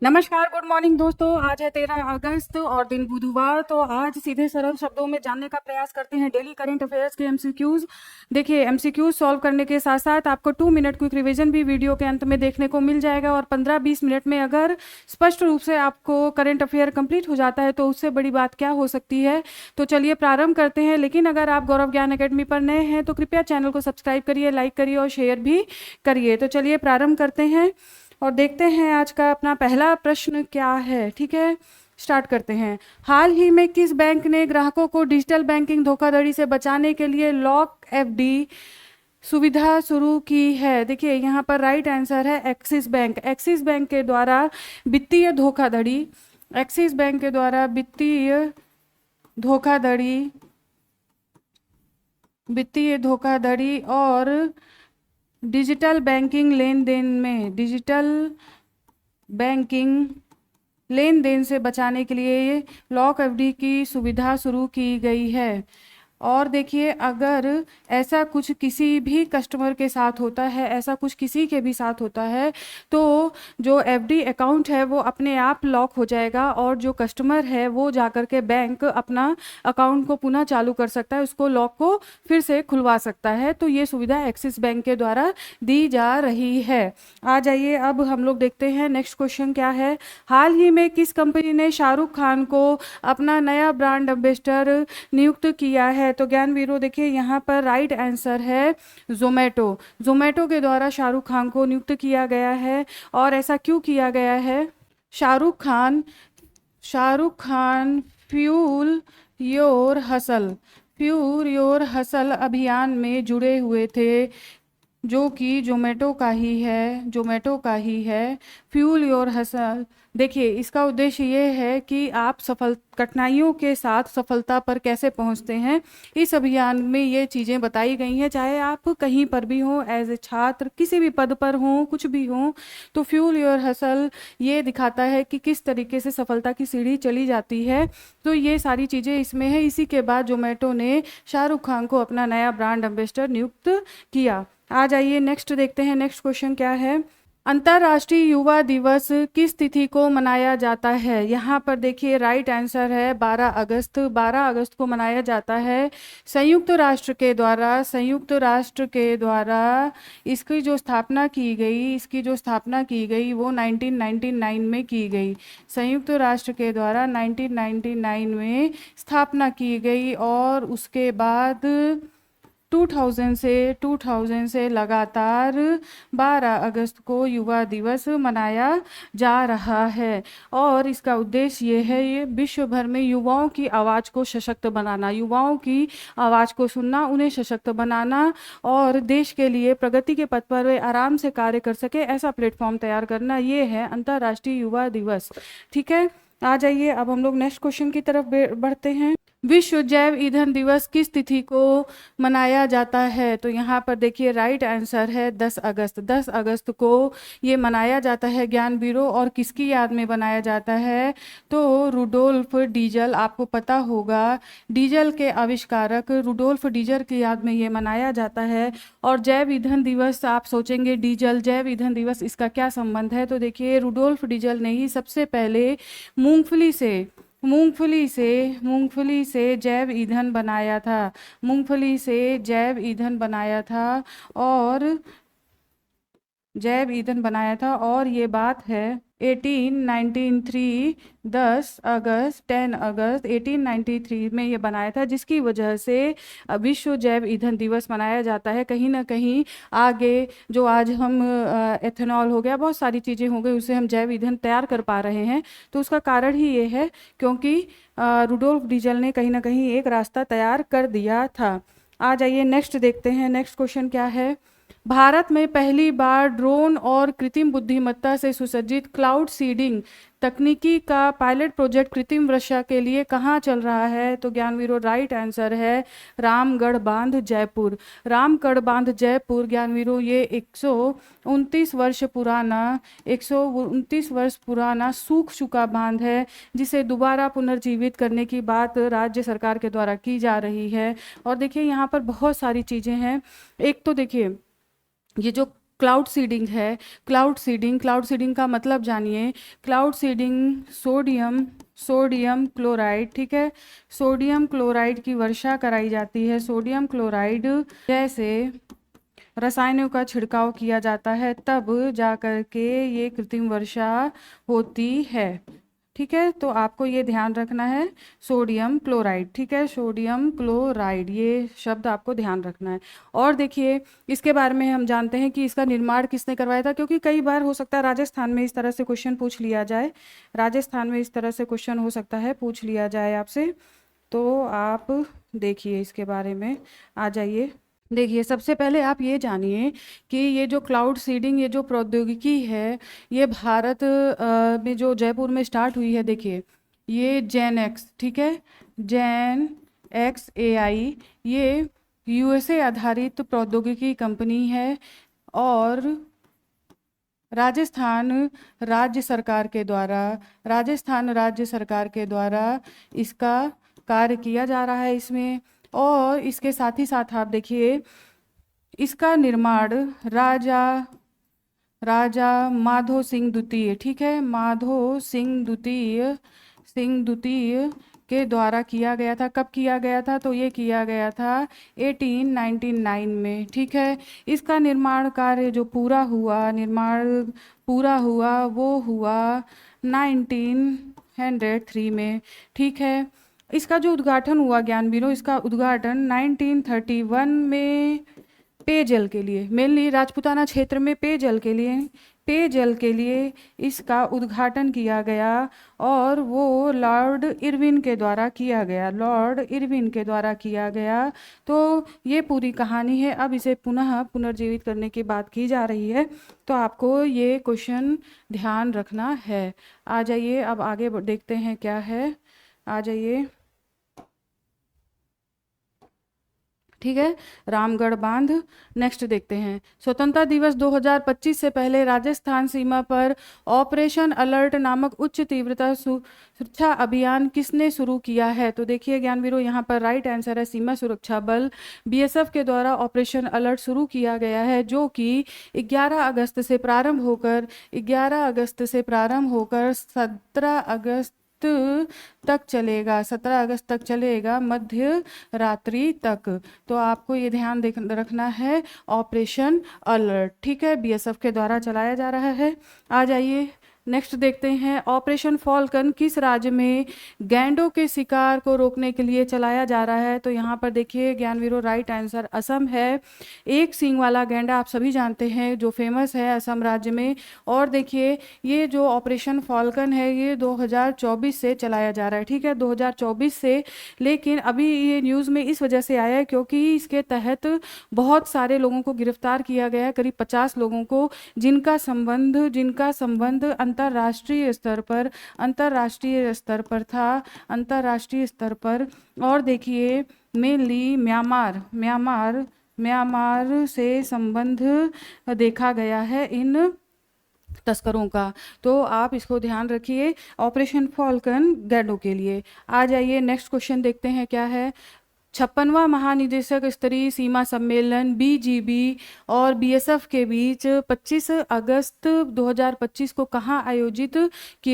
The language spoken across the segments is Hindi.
नमस्कार, गुड मॉर्निंग दोस्तों। आज है 13 अगस्त और दिन बुधवार। तो आज सीधे सरल शब्दों में जानने का प्रयास करते हैं डेली करंट अफेयर्स के एमसीक्यूज। देखिए, एमसीक्यूज सॉल्व करने के साथ साथ आपको 2 मिनट क्विक रिवीजन भी वीडियो के अंत में देखने को मिल जाएगा। और 15-20 मिनट में अगर स्पष्ट रूप से आपको करंट अफेयर कंप्लीट हो जाता है तो उससे बड़ी बात क्या हो सकती है। तो चलिए प्रारंभ करते हैं। लेकिन अगर आप गौरव ज्ञान अकेडमी पर नए हैं तो कृपया चैनल को सब्सक्राइब करिए, लाइक करिए और शेयर भी करिए। तो चलिए प्रारंभ करते हैं और देखते हैं आज का अपना पहला प्रश्न क्या है। ठीक है, स्टार्ट करते हैं। हाल ही में किस बैंक ने ग्राहकों को डिजिटल बैंकिंग धोखाधड़ी से बचाने के लिए लॉक एफडी सुविधा शुरू की है? देखिए, यहाँ पर राइट आंसर है एक्सिस बैंक। एक्सिस बैंक के द्वारा वित्तीय धोखाधड़ी, एक्सिस बैंक के द्वारा वित्तीय धोखाधड़ी, वित्तीय धोखाधड़ी और डिजिटल बैंकिंग लेन देन में, डिजिटल बैंकिंग लेन देन से बचाने के लिए लॉक एफडी की सुविधा शुरू की गई है। और देखिए, अगर ऐसा कुछ किसी भी कस्टमर के साथ होता है, ऐसा कुछ किसी के भी साथ होता है, तो जो एफडी अकाउंट है वो अपने आप लॉक हो जाएगा और जो कस्टमर है वो जाकर के बैंक अपना अकाउंट को पुनः चालू कर सकता है, उसको लॉक को फिर से खुलवा सकता है। तो ये सुविधा एक्सिस बैंक के द्वारा दी जा रही है। आ जाइए, अब हम लोग देखते हैं नेक्स्ट क्वेश्चन क्या है। हाल ही में किस कंपनी ने शाहरुख खान को अपना नया ब्रांड एम्बेसडर नियुक्त किया है? तो ज्ञानवीरों, देखिए यहाँ पर राइट आंसर है जोमेटो। जोमेटो के द्वारा शाहरुख खान को नियुक्त किया गया है। और ऐसा क्यों किया गया है? Shahrukh Khan fuel your hustle, fuel your hustle अभियान में जुड़े हुए थे, जो कि जोमेटो का ही है, जोमेटो का ही है। फ्यूल योर हसल, देखिए इसका उद्देश्य ये है कि आप कठिनाइयों के साथ सफलता पर कैसे पहुंचते हैं। इस अभियान में ये चीज़ें बताई गई हैं, चाहे आप कहीं पर भी हों, एज ए छात्र किसी भी पद पर हों, कुछ भी हों। तो फ्यूल योर हसल ये दिखाता है कि किस तरीके से सफलता की सीढ़ी चली जाती है। तो ये सारी चीज़ें इसमें है। इसी के बाद जोमेटो ने शाहरुख खान को अपना नया ब्रांड एम्बेसडर नियुक्त किया। आ जाइए, नेक्स्ट देखते हैं। नेक्स्ट क्वेश्चन क्या है। अंतर्राष्ट्रीय युवा दिवस किस तिथि को मनाया जाता है? यहाँ पर देखिए राइट आंसर है 12 अगस्त। 12 अगस्त को मनाया जाता है। संयुक्त राष्ट्र के द्वारा, संयुक्त राष्ट्र के द्वारा इसकी जो स्थापना की गई, इसकी जो स्थापना की गई वो 1999 में की गई। संयुक्त राष्ट्र के द्वारा 1999 में स्थापना की गई। और उसके बाद 2000 से लगातार 12 अगस्त को युवा दिवस मनाया जा रहा है। और इसका उद्देश्य ये है, ये विश्व भर में युवाओं की आवाज़ को सशक्त बनाना, युवाओं की आवाज़ को सुनना, उन्हें सशक्त बनाना और देश के लिए प्रगति के पथ पर वे आराम से कार्य कर सके, ऐसा प्लेटफॉर्म तैयार करना, ये है अंतर्राष्ट्रीय युवा दिवस। ठीक है, आ जाइए, अब हम लोग नेक्स्ट क्वेश्चन की तरफ बढ़ते हैं। विश्व जैव ईंधन दिवस किस तिथि को मनाया जाता है? तो यहाँ पर देखिए राइट आंसर है 10 अगस्त। 10 अगस्त को ये मनाया जाता है ज्ञानवीरों। और किसकी याद में बनाया जाता है? तो रुडोल्फ डीजल, आपको पता होगा डीजल के आविष्कारक रुडोल्फ डीजल की याद में ये मनाया जाता है। और जैव ईंधन दिवस, आप सोचेंगे डीजल, जैव ईंधन दिवस, इसका क्या संबंध है? तो देखिए रुडोल्फ डीजल ने ही सबसे पहले मूंगफली से जैव ईंधन बनाया था, मूंगफली से जैव ईंधन बनाया था। और जैव ईंधन बनाया था और ये बात है 1893, 10 अगस्त 10 अगस्त 1893 में ये बनाया था, जिसकी वजह से विश्व जैव ईंधन दिवस मनाया जाता है। कहीं ना कहीं आगे जो आज हम एथेनॉल हो गया, बहुत सारी चीज़ें हो गई, उससे हम जैव ईंधन तैयार कर पा रहे हैं। तो उसका कारण ही ये है क्योंकि रुडोल्फ डीजल ने कहीं ना कहीं एक रास्ता तैयार कर दिया था। आ जाइए, नेक्स्ट देखते हैं। नेक्स्ट क्वेश्चन क्या है। भारत में पहली बार ड्रोन और कृत्रिम बुद्धिमत्ता से सुसज्जित क्लाउड सीडिंग तकनीकी का पायलट प्रोजेक्ट कृत्रिम वर्षा के लिए कहाँ चल रहा है? तो ज्ञानवीरों राइट आंसर है रामगढ़ बांध, जयपुर। रामगढ़ बांध, जयपुर ज्ञानवीरों, ये 129 वर्ष पुराना सूख चुका बांध है, जिसे दोबारा पुनर्जीवित करने की बात राज्य सरकार के द्वारा की जा रही है। और देखिए यहाँ पर बहुत सारी चीज़ें हैं। एक तो देखिए ये जो क्लाउड सीडिंग है। क्लाउड सीडिंग का मतलब जानिए। क्लाउड सीडिंग सोडियम क्लोराइड, ठीक है, सोडियम क्लोराइड की वर्षा कराई जाती है। सोडियम क्लोराइड जैसे रसायनों का छिड़काव किया जाता है, तब जा कर के ये कृत्रिम वर्षा होती है। ठीक है, तो आपको ये ध्यान रखना है, सोडियम क्लोराइड, ठीक है, सोडियम क्लोराइड, ये शब्द आपको ध्यान रखना है। और देखिए, इसके बारे में हम जानते हैं कि इसका निर्माण किसने करवाया था, क्योंकि कई बार हो सकता है राजस्थान में इस तरह से क्वेश्चन पूछ लिया जाए, राजस्थान में इस तरह से क्वेश्चन हो सकता है पूछ लिया जाए आपसे। तो आप देखिए इसके बारे में, आ जाइए। देखिए, सबसे पहले आप ये जानिए कि ये जो क्लाउड सीडिंग, ये जो प्रौद्योगिकी है, ये भारत में जो जयपुर में स्टार्ट हुई है। देखिए, ये जेन एक्स, ठीक है, जेन एक्स AI, ये USA आधारित प्रौद्योगिकी कंपनी है और राजस्थान राज्य सरकार के द्वारा इसका कार्य किया जा रहा है इसमें। और इसके साथ ही साथ आप देखिए, इसका निर्माण राजा माधो सिंह द्वितीय, ठीक है, माधो सिंह द्वितीय के द्वारा किया गया था। कब किया गया था, तो ये किया गया था 1899 में, ठीक है। इसका निर्माण कार्य जो पूरा हुआ वो हुआ 1903 में, ठीक है। इसका जो उद्घाटन हुआ ज्ञानवीरों, इसका उद्घाटन 1931 में पेयजल के लिए, मेनली राजपूताना क्षेत्र में पेयजल के लिए इसका उद्घाटन किया गया और वो लॉर्ड इरविन के द्वारा किया गया। तो ये पूरी कहानी है। अब इसे पुनर्जीवित करने की बात की जा रही है, तो आपको ये क्वेश्चन ध्यान रखना है। आ जाइए, अब आगे देखते हैं क्या है, आ जाइए। ठीक है, रामगढ़ बांध। नेक्स्ट देखते हैं, स्वतंत्रता दिवस 2025 से पहले राजस्थान सीमा पर ऑपरेशन अलर्ट नामक उच्च तीव्रता सुरक्षा अभियान किसने शुरू किया है। तो देखिए ज्ञानवीरों, यहाँ पर राइट आंसर है सीमा सुरक्षा बल BSF के द्वारा ऑपरेशन अलर्ट शुरू किया गया है, जो कि 11 अगस्त से प्रारंभ होकर 17 अगस्त तक चलेगा, मध्य रात्रि तक। तो आपको ये ध्यान रखना है, ऑपरेशन अलर्ट, ठीक है, BSF के द्वारा चलाया जा रहा है। आ जाइए, नेक्स्ट देखते हैं, ऑपरेशन फॉल्कन किस राज्य में गैंडों के शिकार को रोकने के लिए चलाया जा रहा है। तो यहाँ पर देखिए ज्ञानवीरों, राइट आंसर असम है। एक सींग वाला गैंडा आप सभी जानते हैं जो फेमस है असम राज्य में। और देखिए, ये जो ऑपरेशन फॉल्कन है ये 2024 से चलाया जा रहा है, ठीक है, 2024 से। लेकिन अभी ये न्यूज़ में इस वजह से आया है क्योंकि इसके तहत बहुत सारे लोगों को गिरफ्तार किया गया है, करीब 50 लोगों को, जिनका संबंध अंतर्राष्ट्रीय स्तर पर। और देखिए, मेनली म्यांमार से संबंध देखा गया है इन तस्करों का। तो आप इसको ध्यान रखिए, ऑपरेशन फॉल्कन गैंडों के लिए। आ जाइए, नेक्स्ट क्वेश्चन देखते हैं क्या है। 56वां महानिदेशक स्तरीय सीमा सम्मेलन BGB और BSF के बीच 25 अगस्त 2025 को कहाँ आयोजित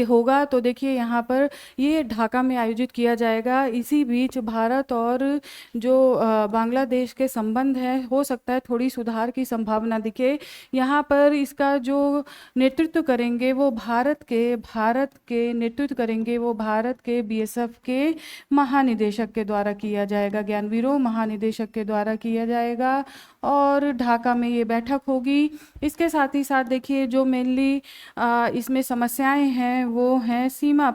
होगा। तो देखिए, यहाँ पर ये ढाका में आयोजित किया जाएगा। इसी बीच भारत और जो बांग्लादेश के संबंध है, हो सकता है थोड़ी सुधार की संभावना दिखे। यहाँ पर इसका जो नेतृत्व करेंगे वो भारत के BSF के महानिदेशक के द्वारा किया जाएगा, ज्ञानवीरों, महानिदेशक के द्वारा किया जाएगा और ढाका में ये बैठक होगी। इसके साथ ही साथ देखिए, जो मेनली इसमें समस्याएं हैं वो हैं सीमा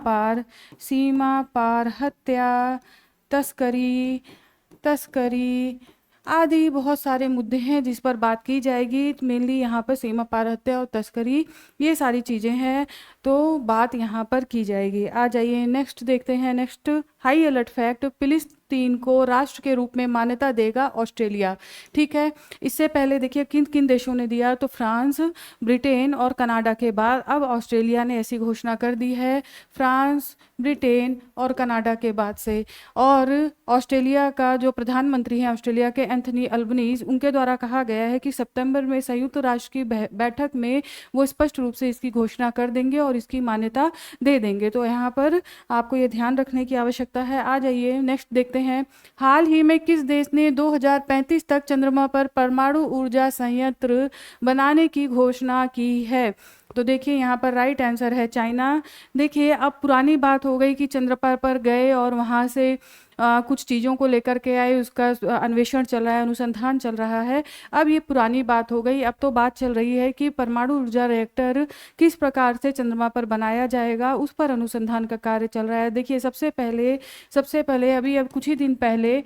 पार हत्या, तस्करी आदि बहुत सारे मुद्दे हैं जिस पर बात की जाएगी। मेनली यहाँ पर सीमा पार हत्या और तस्करी, ये सारी चीज़ें हैं, तो बात यहाँ पर की जाएगी। आ जाइए, नेक्स्ट देखते हैं। नेक्स्ट, हाई अलर्ट फैक्ट, 3 को राष्ट्र के रूप में मान्यता देगा ऑस्ट्रेलिया। ठीक है, इससे पहले देखिए किन किन देशों ने दिया, तो फ्रांस, ब्रिटेन और कनाडा के बाद अब ऑस्ट्रेलिया ने ऐसी घोषणा कर दी है, फ्रांस, ब्रिटेन और कनाडा के बाद से। और ऑस्ट्रेलिया का जो प्रधानमंत्री हैं ऑस्ट्रेलिया के, एंथनी अल्बनीज, उनके द्वारा कहा गया है कि सितंबर में संयुक्त राष्ट्र की बैठक में वो स्पष्ट रूप से इसकी घोषणा कर देंगे और इसकी मान्यता दे देंगे। तो यहाँ पर आपको ये ध्यान रखने की आवश्यकता है। आ जाइए नेक्स्ट देखते हैं, हाल ही में किस देश ने 2035 तक चंद्रमा पर परमाणु ऊर्जा संयंत्र बनाने की घोषणा की है? तो देखिए यहाँ पर राइट आंसर है चाइना। देखिए अब पुरानी बात हो गई कि चंद्रमा पर गए और वहाँ से कुछ चीज़ों को लेकर के आए, उसका अन्वेषण चल रहा है, अनुसंधान चल रहा है। अब ये पुरानी बात हो गई, अब तो बात चल रही है कि परमाणु ऊर्जा रिएक्टर किस प्रकार से चंद्रमा पर बनाया जाएगा, उस पर अनुसंधान का कार्य चल रहा है। देखिए सबसे पहले अभी अब कुछ ही दिन पहले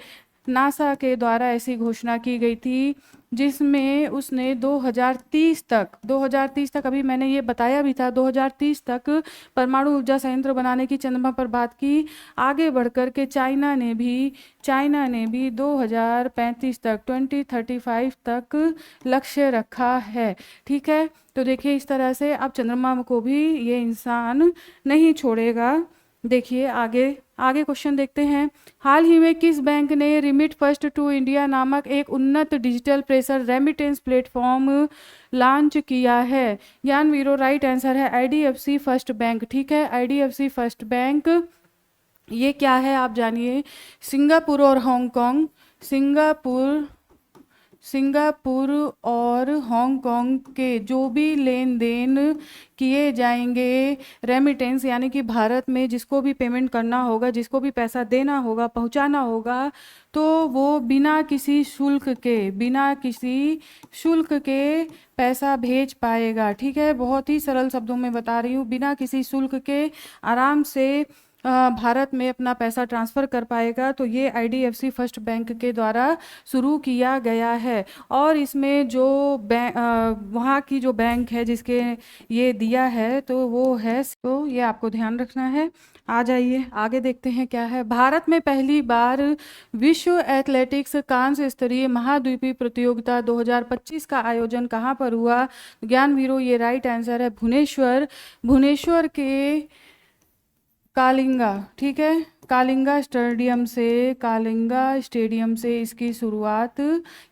नासा के द्वारा ऐसी घोषणा की गई थी जिसमें उसने 2030 तक, अभी मैंने ये बताया भी था, 2030 तक परमाणु ऊर्जा संयंत्र बनाने की चंद्रमा पर बात की। आगे बढ़कर के चाइना ने भी 2035 तक 2035 तक लक्ष्य रखा है। ठीक है, तो देखिए इस तरह से अब चंद्रमा को भी ये इंसान नहीं छोड़ेगा। देखिए आगे क्वेश्चन देखते हैं, हाल ही में किस बैंक ने रिमिट फर्स्ट टू इंडिया नामक एक उन्नत digital pressure remittance platform launch किया है? ज्ञानवीरो राइट आंसर है आईडीएफसी फर्स्ट बैंक। ठीक है, आईडीएफसी फर्स्ट बैंक ये क्या है आप जानिए। सिंगापुर और हांगकांग, सिंगापुर और हांगकांग के जो भी लेन देन किए जाएंगे, रेमिटेंस यानी कि भारत में जिसको भी पेमेंट करना होगा, जिसको भी पैसा देना होगा, पहुंचाना होगा, तो वो बिना किसी शुल्क के पैसा भेज पाएगा। ठीक है, बहुत ही सरल शब्दों में बता रही हूँ, बिना किसी शुल्क के आराम से भारत में अपना पैसा ट्रांसफ़र कर पाएगा। तो ये आईडीएफसी फर्स्ट बैंक के द्वारा शुरू किया गया है। और इसमें जो वहाँ की जो बैंक है जिसके ये दिया है, तो वो है, तो ये आपको ध्यान रखना है। आ जाइए आगे देखते हैं क्या है, भारत में पहली बार विश्व एथलेटिक्स कांस्य स्तरीय महाद्वीपीय प्रतियोगिता 2025 का आयोजन कहाँ पर हुआ? ज्ञानवीरो ये राइट आंसर है भुवनेश्वर के कालिंगा। ठीक है, कालिंगा स्टेडियम से इसकी शुरुआत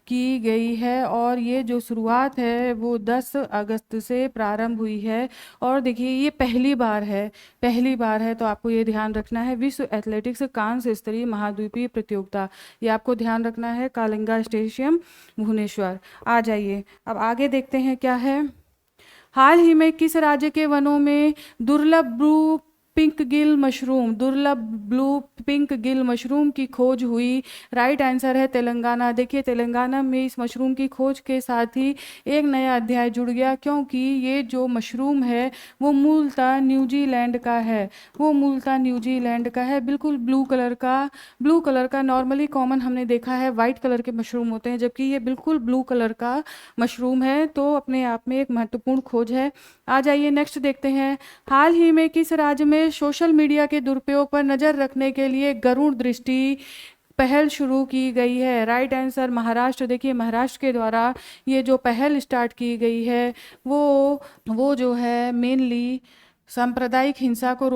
की गई है और ये जो शुरुआत है वो 10 अगस्त से प्रारंभ हुई है। और देखिए ये पहली बार है, तो आपको ये ध्यान रखना है, विश्व एथलेटिक्स कांस्य स्तरीय महाद्वीपीय प्रतियोगिता, ये आपको ध्यान रखना है, कालिंगा स्टेडियम भुवनेश्वर। आ जाइए अब आगे देखते हैं क्या है, हाल ही में किस राज्य के वनों में दुर्लभ ब्लू पिंक गिल मशरूम की खोज हुई? राइट आंसर है तेलंगाना। देखिए तेलंगाना में इस मशरूम की खोज के साथ ही एक नया अध्याय जुड़ गया, क्योंकि ये जो मशरूम है वो मूलतः न्यूजीलैंड का है, बिल्कुल ब्लू कलर का। नॉर्मली कॉमन हमने देखा है वाइट कलर के मशरूम होते हैं, जबकि ये बिल्कुल ब्लू कलर का मशरूम है, तो अपने आप में एक महत्वपूर्ण खोज है। आ जाइए नेक्स्ट देखते हैं, हाल ही में किस राज्य में सोशल मीडिया के दुरुपयोग पर नजर रखने के लिए गरुड़ दृष्टि पहल शुरू की गई है? Right answer Maharashtra. देखिए महाराष्ट्र के द्वारा ये जो पहल स्टार्ट की गई है वो जो है मेनली सांप्रदायिक हिंसा को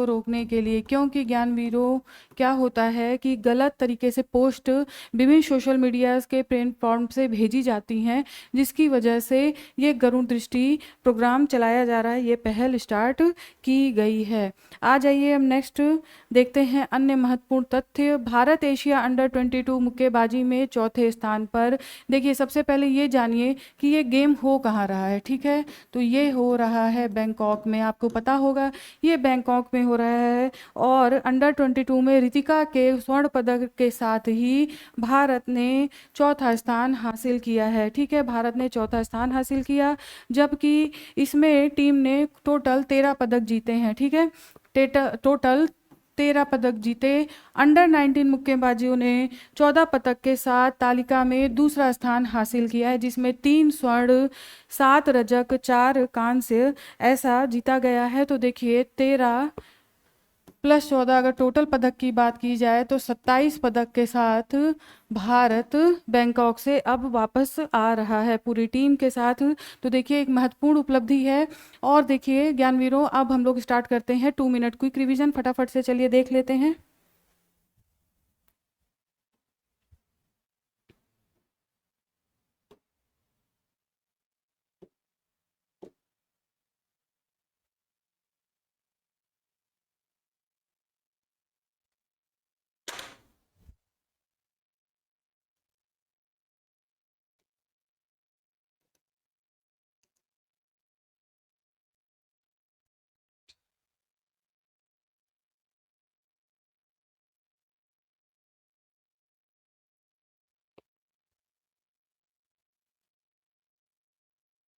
रोकने के लिए, क्योंकि ज्ञानवीरों क्या होता है कि गलत तरीके से पोस्ट विभिन्न सोशल मीडिया के प्लेटफॉर्म से भेजी जाती हैं, जिसकी वजह से ये गरुड़ दृष्टि प्रोग्राम चलाया जा रहा है, ये पहल स्टार्ट की गई है। आ जाइए हम नेक्स्ट देखते हैं अन्य महत्वपूर्ण तथ्य, भारत एशिया अंडर 22 मुक्केबाजी में चौथे स्थान पर। देखिए सबसे पहले ये जानिए कि ये गेम हो कहाँ रहा है। ठीक है, तो ये हो रहा है बैंकॉक में, आपको पता होगा ये बैंकॉक में हो रहा है। और अंडर 22 में रितिका के स्वर्ण पदक के साथ ही भारत ने चौथा स्थान हासिल किया है। ठीक है, भारत ने चौथा स्थान हासिल किया, जबकि इसमें टीम ने टोटल 13 पदक जीते हैं। ठीक है, टोटल 13 पदक जीते। अंडर 19 मुक्केबाजियों ने 14 पदक के साथ तालिका में दूसरा स्थान हासिल किया है, जिसमें 3 स्वर्ण, 7 रजक, 4 कांस्य ऐसा जीता गया है। तो देखिए 13 प्लस 14 अगर टोटल पदक की बात की जाए तो 27 पदक के साथ भारत बैंकॉक से अब वापस आ रहा है पूरी टीम के साथ। तो देखिए एक महत्वपूर्ण उपलब्धि है। और देखिए ज्ञानवीरों, अब हम लोग स्टार्ट करते हैं 2 मिनट क्विक रिवीजन। फटाफट से चलिए देख लेते हैं।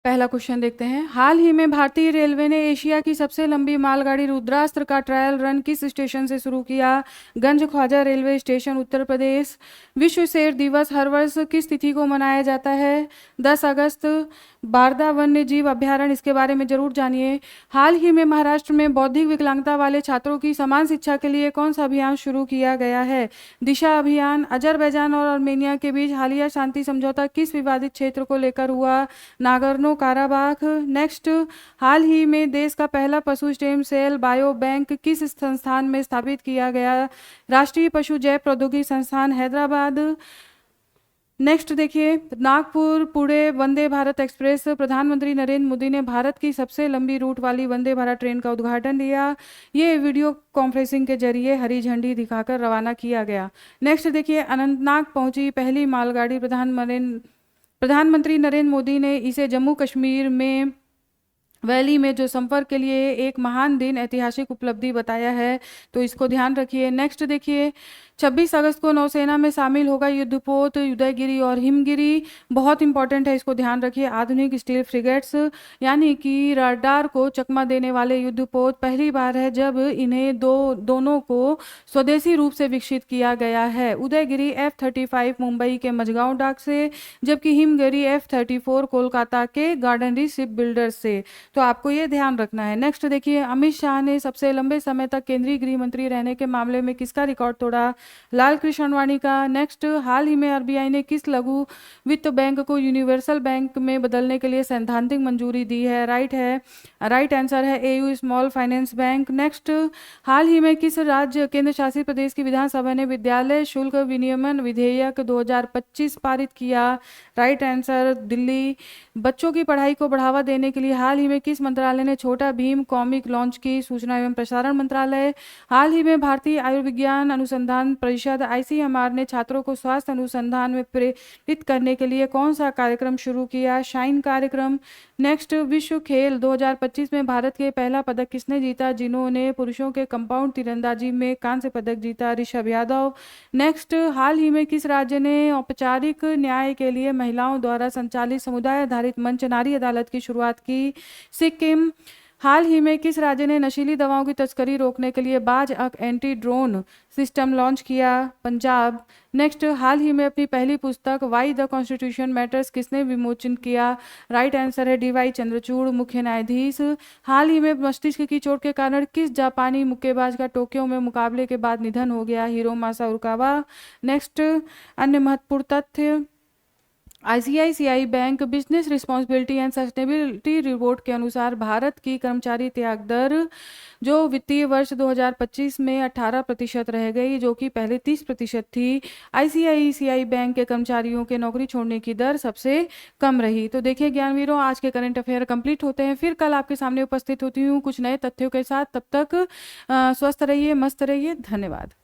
पहला क्वेश्चन देखते हैं। हाल ही में भारतीय रेलवे ने एशिया की सबसे लंबी मालगाड़ी रुद्रास्त्र का ट्रायल रन किस स्टेशन से शुरू किया? गंज ख्वाजा रेलवे स्टेशन, उत्तर प्रदेश। विश्व शेर दिवस हर वर्ष किस तिथि को मनाया जाता है? 10 अगस्त। बारदा वन्य जीव अभ्यारण्य, इसके बारे में जरूर जानिए। हाल ही में महाराष्ट्र में बौद्धिक विकलांगता वाले छात्रों की समान शिक्षा के लिए कौन सा अभियान शुरू किया गया है? दिशा अभियान। अजरबैजान और आर्मेनिया के बीच हालिया शांति समझौता किस विवादित क्षेत्र को लेकर हुआ? नागर्नो काराबाख। नेक्स्ट, हाल ही में देश का पहला पशु स्टेम सेल बायो बैंक किस संस्थान में स्थापित किया गया? राष्ट्रीय पशु जैव प्रौद्योगिकी संस्थान, हैदराबाद। नेक्स्ट देखिए, नागपुर पुणे वंदे भारत एक्सप्रेस, प्रधानमंत्री नरेंद्र मोदी ने भारत की सबसे लंबी रूट वाली वंदे भारत ट्रेन का उद्घाटन किया। ये वीडियो कॉन्फ्रेंसिंग के जरिए हरी झंडी दिखाकर रवाना किया गया। नेक्स्ट देखिए, अनंतनाग पहुंची पहली मालगाड़ी, प्रधानमंत्री नरेंद्र मोदी ने इसे जम्मू कश्मीर में वैली में जो संपर्क के लिए एक महान दिन, ऐतिहासिक उपलब्धि बताया है। तो इसको ध्यान रखिए। नेक्स्ट देखिए, 26 अगस्त को नौसेना में शामिल होगा युद्धपोत उदयगिरी और हिमगिरी। बहुत इंपॉर्टेंट है, इसको ध्यान रखिए। आधुनिक स्टील फ्रिगेट्स यानी कि रडार को चकमा देने वाले युद्धपोत पहली बार है जब इन्हें दोनों को स्वदेशी रूप से विकसित किया गया है। उदयगिरी F-35 मुंबई के मझगांव डाक से, जबकि हिमगिरी F-34 कोलकाता के गार्डनरी शिप बिल्डर्स से। तो आपको ये ध्यान रखना है। नेक्स्ट देखिए, अमित शाह ने सबसे लंबे समय तक केंद्रीय गृह मंत्री रहने के मामले में किसका रिकॉर्ड तोड़ा? लाल कृष्ण आडवाणी का। नेक्स्ट, हाल ही में आरबीआई ने किस लघु वित्त बैंक को यूनिवर्सल बैंक में बदलने के लिए सैद्धांतिक मंजूरी दी है? राइट आंसर है AU small finance bank. Next, हाल ही में किस राज्य केंद्र शासित प्रदेश की विधानसभा ने विद्यालय शुल्क विनियमन विधेयक 2025 पारित किया? Right answer Delhi. बच्चों की पढ़ाई को बढ़ावा देने के लिए हाल ही में किस मंत्रालय ने छोटा भीम कॉमिक लॉन्च की? सूचना एवं प्रसारण मंत्रालय। हाल ही में भारतीय आयुर्विज्ञान अनुसंधान परिषद आईसीएमआर ने छात्रों को स्वास्थ्य अनुसंधान में प्रेरित करने के लिए कौन सा कार्यक्रम शुरू किया? शाइन कार्यक्रम। नेक्स्ट, विश्व खेल 2025 में भारत के पहला पदक किसने जीता? जिन्होंने पुरुषों के कंपाउंड तीरंदाजी में कांस्य पदक जीता, ऋषभ यादव। नेक्स्ट, हाल ही में किस राज्य ने औपचारिक न्याय के लिए महिलाओं द्वारा संचालित समुदाय आधारित मंच नारी अदालत की शुरुआत की? सिक्किम। हाल ही में किस राज्य ने नशीली दवाओं की तस्करी रोकने के लिए बाज एंटी ड्रोन सिस्टम लॉन्च किया? पंजाब। नेक्स्ट, हाल ही में अपनी पहली पुस्तक वाई द कॉन्स्टिट्यूशन मैटर्स किसने विमोचन किया? राइट आंसर है डीवाई चंद्रचूड़, मुख्य न्यायाधीश। हाल ही में मस्तिष्क की चोट के कारण किस जापानी मुक्केबाज का टोक्यो में मुकाबले के बाद निधन हो गया? हिरोमा सारुकावा। नेक्स्ट, अन्य महत्वपूर्ण तथ्य, ICICI bank business responsibility and sustainability report के अनुसार भारत की कर्मचारी त्याग दर जो वित्तीय वर्ष 2025 में 18% रह गई, जो कि पहले 30% थी। आईसीआईसीआई बैंक के कर्मचारियों के नौकरी छोड़ने की दर सबसे कम रही। तो देखिए ज्ञानवीरों, आज के करंट अफेयर कंप्लीट होते हैं। फिर कल आपके सामने उपस्थित होती हूँ कुछ नए तथ्यों के साथ। तब तक स्वस्थ रहिए, मस्त रहिए। धन्यवाद।